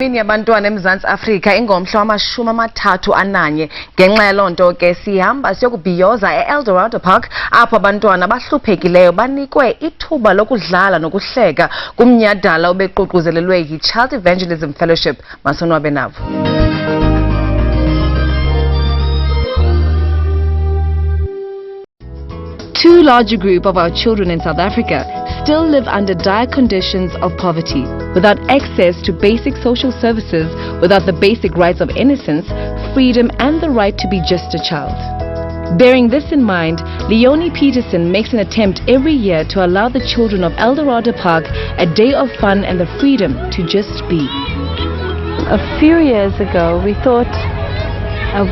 Yabantwana eMzantsi Afrika ingomhla wama-31 ngenxa yaloo nto ke sihamba siyokubhiyoza e-Eldorado Park apho abantwana abahluphekileyo banikwe ithuba lokudlala nokuhleka kumnyhadala obeququzelelwe yi-Child Evangelism Fellowship. Masonwabe nabo. Too large a group of our children in South Africa still live under dire conditions of poverty, without access to basic social services, without the basic rights of innocence, freedom and the right to be just a child. Bearing this in mind, Leonie Peterson makes an attempt every year to allow the children of Eldorado Park a day of fun and the freedom to just be. A few years ago, we thought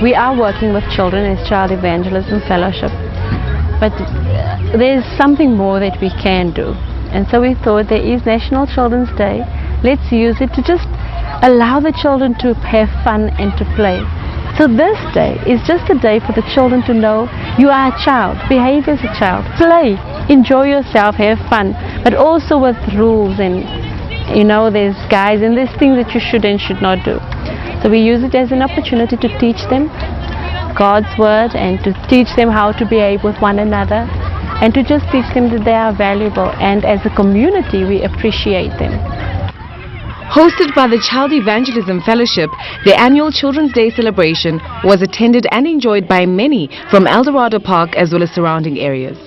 we are working with children as Child Evangelism Fellowship, but there's something more that we can do. And so we thought there is National Children's Day. Let's use it to just allow the children to have fun and to play. So this day is just a day for the children to know you are a child, behave as a child, play, enjoy yourself, have fun, but also with rules and, you know, there's guides and there's things that you should and should not do. So we use it as an opportunity to teach them God's word and to teach them how to behave with one another and to just teach them that they are valuable, and as a community we appreciate them. Hosted by the Child Evangelism Fellowship, the annual Children's Day celebration was attended and enjoyed by many from Eldorado Park as well as surrounding areas.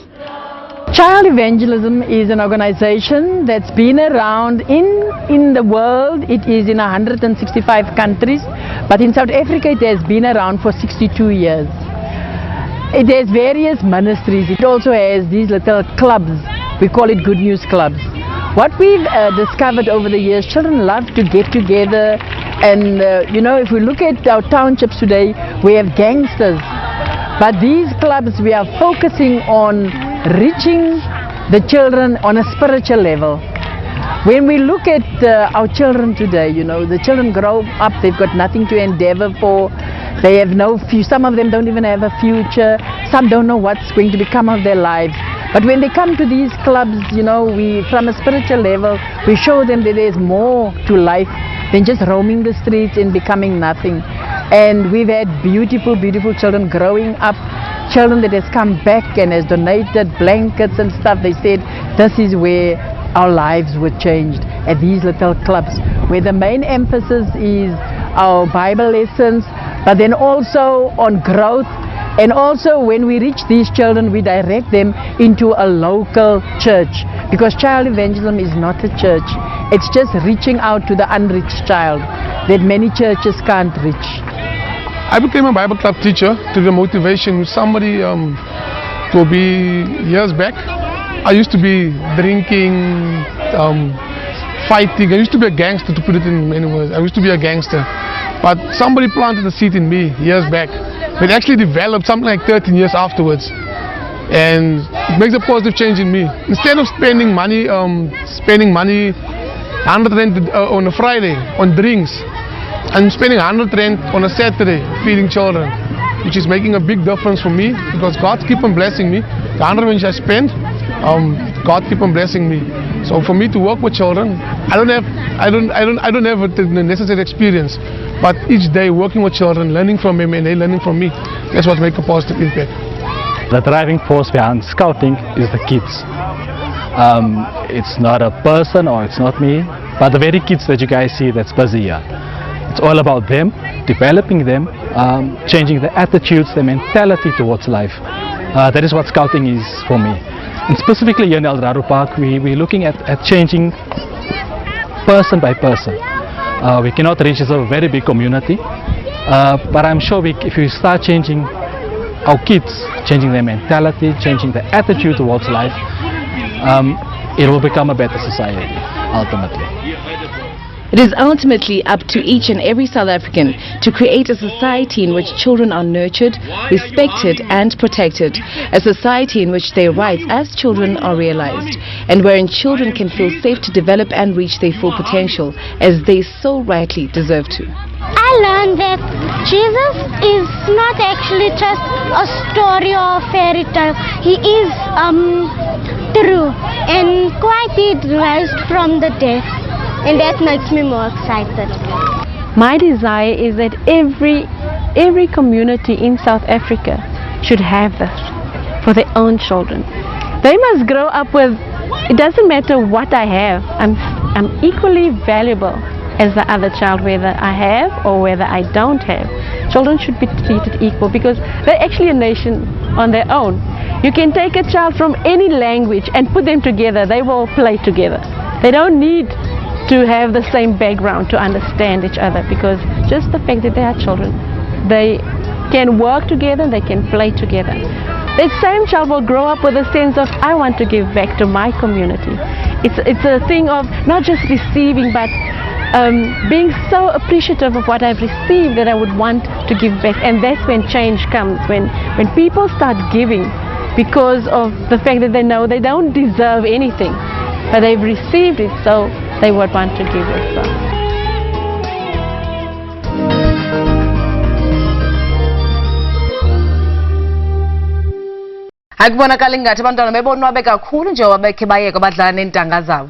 Child Evangelism is an organization that's been around in the world. It is in 165 countries, but in South Africa it has been around for 62 years. It has various ministries. It also has these little clubs. We call it Good News Clubs. What we've discovered over the years, children love to get together, and you know, if we look at our townships today, we have gangsters. But these clubs, we are focusing on reaching the children on a spiritual level. When we look at our children today, you know, the children grow up, they've got nothing to endeavor for. They have no future. Some of them don't even have a future. Some don't know what's going to become of their lives. But when they come to these clubs, you know, we, from a spiritual level, we show them that there's more to life than just roaming the streets and becoming nothing. And we've had beautiful, beautiful children growing up, children that has come back and has donated blankets and stuff. They said this is where our lives were changed, at these little clubs, where the main emphasis is our Bible lessons, but then also on growth. And also when we reach these children, we direct them into a local church, because child evangelism is not a church. It's just reaching out to the unreached child that many churches can't reach. I became a Bible club teacher to the motivation somebody to be years back. I used to be drinking, fighting. I used to be a gangster, to put it in many words. I used to be a gangster. But somebody planted a seed in me years back. It actually developed something like 13 years afterwards. And it makes a positive change in me. Instead of spending money 100 rand on a Friday on drinks, I'm spending 100 rand on a Saturday feeding children, which is making a big difference for me, because God keep on blessing me. The 100 which I spend, God keep on blessing me. So for me to work with children, I don't have the necessary experience, but each day working with children, learning from them and they learning from me, that's what makes a positive impact. The driving force behind scouting is the kids. It's not a person, or it's not me, but the very kids that you guys see that's busy here. It's all about them, developing them, changing the attitudes, the mentality towards life. That is what scouting is for me. And specifically here in Eldorado Park, we're looking at changing person by person. We cannot reach as a very big community, but I'm sure if we start changing our kids, changing their mentality, changing their attitude towards life, it will become a better society, ultimately. It is ultimately up to each and every South African to create a society in which children are nurtured, respected and protected, a society in which their rights as children are realized, and wherein children can feel safe to develop and reach their full potential as they so rightly deserve to. I learned that Jesus is not actually just a story or a fairy tale. He is true, and quite he raised from the dead. and that makes me more excited. My desire is that every community in South Africa should have this for their own children. They must grow up with, it doesn't matter what I have, I'm equally valuable as the other child, whether I have or whether I don't have. Children should be treated equal because they're actually a nation on their own. You can take a child from any language and put them together, they will play together. They don't need to have the same background to understand each other, because just the fact that they are children, they can work together, they can play together. That same child will grow up with a sense of, I want to give back to my community. It's a thing of not just receiving, but being so appreciative of what I've received that I would want to give back. And that's when change comes, when people start giving because of the fact that they know they don't deserve anything, but they've received it, so they would want to give as well. Akubonakala ngathi abantwana bebonwabe kakhulu nje wabekhe bayeka badlala neentanga zabo.